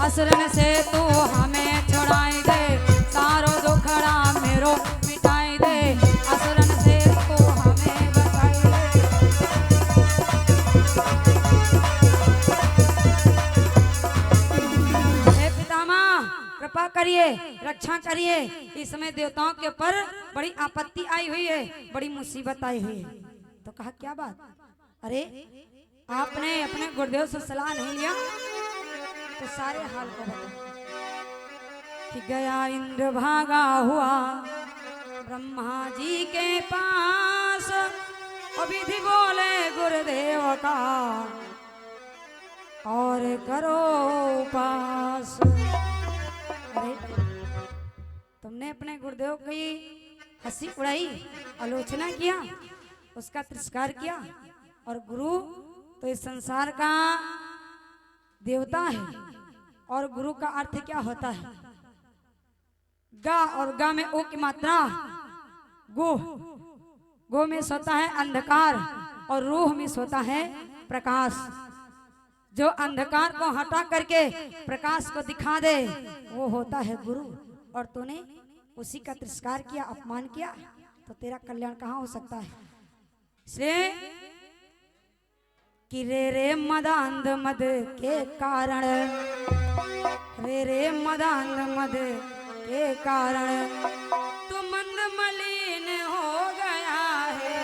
असुरन से तू हमें छुड़ाई दे, सारो दुखड़ा मेरो मिटाई दे, असुरन से तू हमें बचाई दे। हे पितामह कृपा करिए, रक्षा करिए, इस समय देवताओं के ऊपर बड़ी आपत्ति आई हुई है, बड़ी मुसीबत आई हुई है। तो कहा क्या बात, अरे आपने अपने गुरुदेव से सलाह नहीं लिया, तो सारे हाल को बताओ। कि गया इंद्र भागा हुआ ब्रह्मा जी के पास, और विधि बोले गुरुदेव का और करो उपास। अरे तुमने अपने गुरुदेव की हंसी उड़ाई, आलोचना किया, उसका तिरस्कार किया, और गुरु तो इस संसार का देवता है, और गुरु का अर्थ क्या होता है, गा, और गा में ओ की मात्रा, गो, गो में सोता है अंधकार, और रूह में सोता है प्रकाश। जो अंधकार को हटा करके प्रकाश को दिखा दे वो होता है गुरु, और तूने उसी का तिरस्कार किया, अपमान किया, तो तेरा कल्याण कहाँ हो सकता है। इसलिए कि रे मदांध मद के कारण, रे मदांध मद के कारण तू मंद मलिन हो गया है।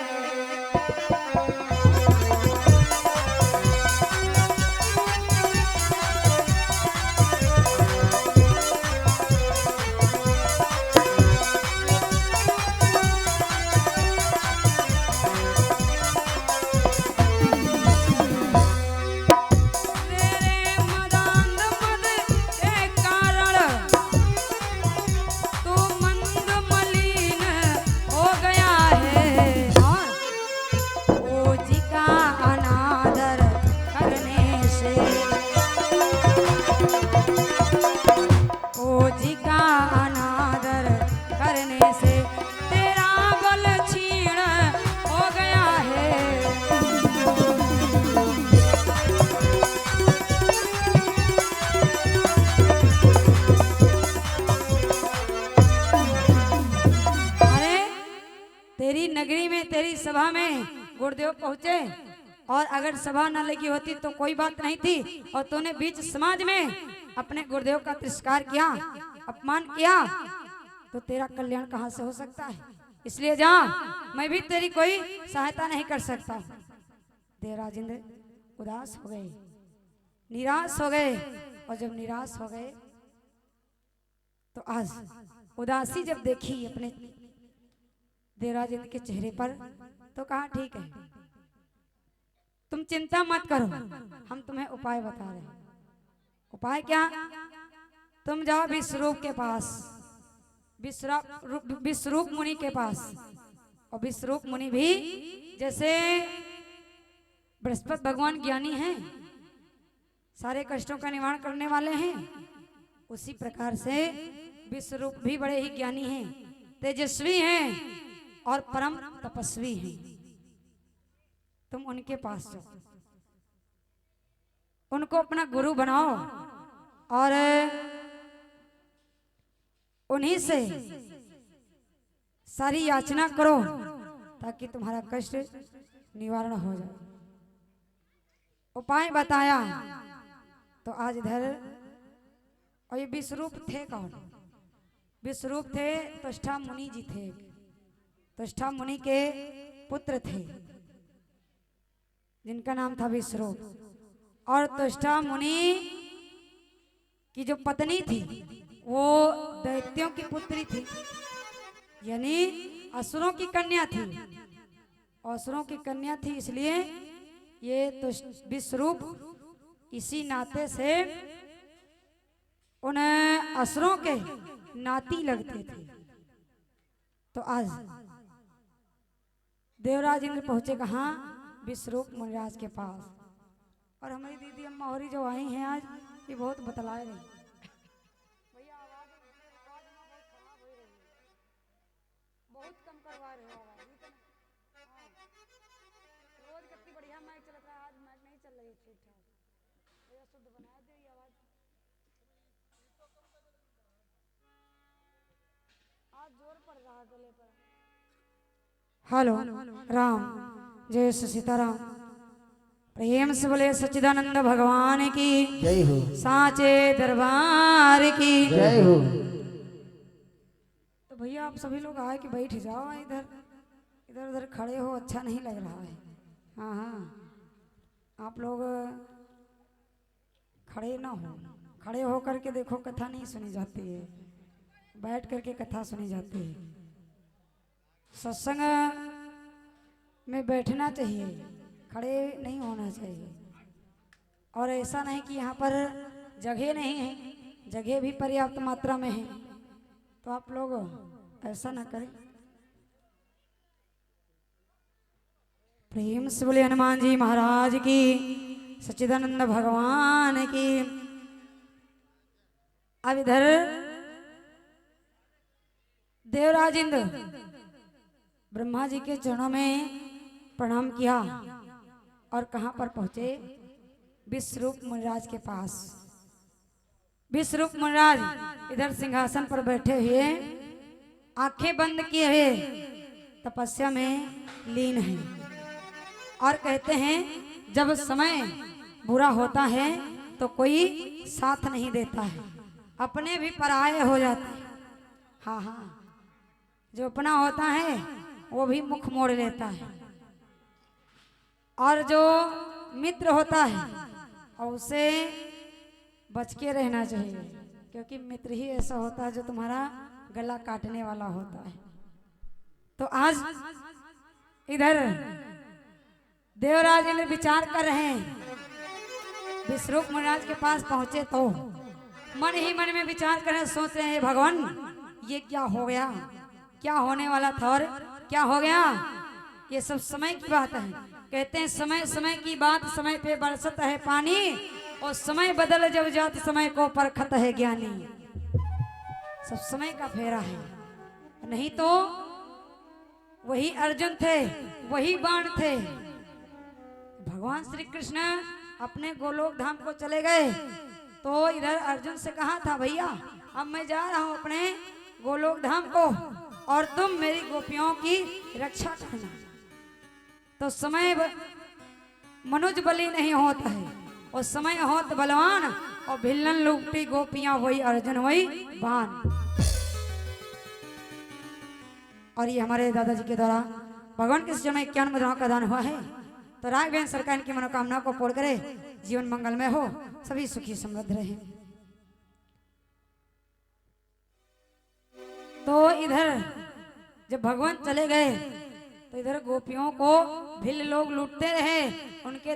तेरी नगरी में, तेरी सभा में गुरुदेव पहुंचे, और अगर सभा न लगी होती तो कोई बात नहीं थी, और तूने बीच समाज में अपने गुरुदेव का तिरस्कार किया, अपमान किया, तो तेरा कल्याण कहां से हो सकता है। इसलिए जा, मैं भी तेरी कोई सहायता नहीं कर सकता। देवराजेंद्र उदास हो गए, निराश हो गए, और जब निराश हो गए तो आज उदासी जब देखी अपने देवराजेंद्र के चेहरे पर, तो कहा ठीक है, तुम चिंता मत करो, हम तुम्हें उपाय बता रहे हैं। उपाय क्या, तुम जाओ विश्वरूप के पास, विश्वरूप मुनि के पास, और विश्वरूप मुनि भी जैसे बृहस्पति भगवान ज्ञानी हैं, सारे कष्टों का निवारण करने वाले हैं, उसी प्रकार से विश्वरूप भी बड़े ही ज्ञानी हैं, तेजस्वी हैं, और परम तपस्वी हैं। तुम उनके पास जाओ, उनको अपना गुरु बनाओ, और उन्हीं से सारी याचना करो, ताकि तुम्हारा कष्ट निवारण हो जाए। उपाय बताया, तो आज इधर, और ये विश्वरूप थे कौन, विश्वरूप थे त्वष्टा मुनि जी थे, त्वष्टा मुनि के पुत्र थे, जिनका नाम था विश्वरूप। और त्वष्टा मुनि की जो पत्नी थी वो दैत्यों की पुत्री थी, यानी असुरों की कन्या थी, असुरों की कन्या थी, इसलिए ये तो विश्वरूप इसी नाते से उन असुरों के नाती लगते थे। तो आज देवराज इंद्र पहुंचे कहाँ, विश्वरूप मुनिराज के पास, और हमारी दीदी अम्मा होरी जो आई हैं आज, ये बहुत बतलाए रही। भैया आवाज बहुत खराब हो रही है, बहुत कम करवा रहे हो आवाज। रोज कितनी बढ़िया माइक चलता है, आज माइक नहीं चल रही है ठीक ठाक, भैया शुद्ध बना दे आवाज। हेलो राम जय श्री सीताराम। प्रेम से बोले सच्चिदानंद भगवान की जय हो। साचे दरबार की जय हो। तो भैया आप सभी लोग आए कि बैठ जाओ, इधर इधर उधर खड़े हो, अच्छा नहीं लग रहा है। हाँ हाँ, आप लोग खड़े ना हो, खड़े हो करके देखो, कथा नहीं सुनी जाती है, बैठ करके कथा सुनी जाती है। सत्संग में बैठना चाहिए, खड़े नहीं होना चाहिए। और ऐसा नहीं कि यहाँ पर जगह नहीं है, जगह भी पर्याप्त मात्रा में है, तो आप लोग ऐसा ना करें। प्रेम से बोले हनुमान जी महाराज की, सच्चिदानंद भगवान की। अब इधर देवराज इंद्र ब्रह्मा जी के चरणों में प्रणाम किया और कहाँ पर पहुंचे? विश्वरूप मुनिराज के पास। विश्वरूप मुनिराज इधर सिंहासन पर बैठे हुए, आंखें बंद किए हुए तपस्या में लीन हैं और कहते हैं जब समय बुरा होता है तो कोई साथ नहीं देता है, अपने भी पराये हो जाते हैं। हाँ हाँ, जो अपना होता है वो भी मुख मोड़ लेता है, और जो मित्र होता है और उसे बच के रहना चाहिए, क्योंकि मित्र ही ऐसा होता है जो तुम्हारा गला काटने वाला होता है। तो आज इधर देवराज ने विचार कर रहे हैं, विश्वरूप मुनिराज के पास पहुंचे तो मन ही मन में विचार कर रहे, सोच रहे हैं भगवान ये क्या हो गया, क्या होने वाला था और क्या हो गया। ये सब समय की बात है। कहते हैं समय समय की बात, समय पे बरसत है पानी, और समय बदल जब जात समय को परखत है ज्ञानी। सब समय का फेरा है, नहीं तो वही अर्जुन थे, वही बाण थे। भगवान श्री कृष्ण अपने गोलोक धाम को चले गए तो इधर अर्जुन से कहा था भैया अब मैं जा रहा हूं अपने गोलोक धाम को और तुम मेरी गोपियों की रक्षा करना। तो समय मनुज बली नहीं होता है, और समय होत बलवान, और भिल्लन लुकटी गोपियां वही अर्जुन वही बाण। और ये हमारे दादाजी के द्वारा भगवान के समय 51 मुद्राओं का दान हुआ है। तो राघवेंद्र सरकार की मनोकामना को पूर्ण करे, जीवन मंगलमय हो, सभी सुखी समृद्ध रहे। तो इधर जब भगवान चले गए तो इधर गोपियों को भिल्ल लोग लूटते रहे, उनके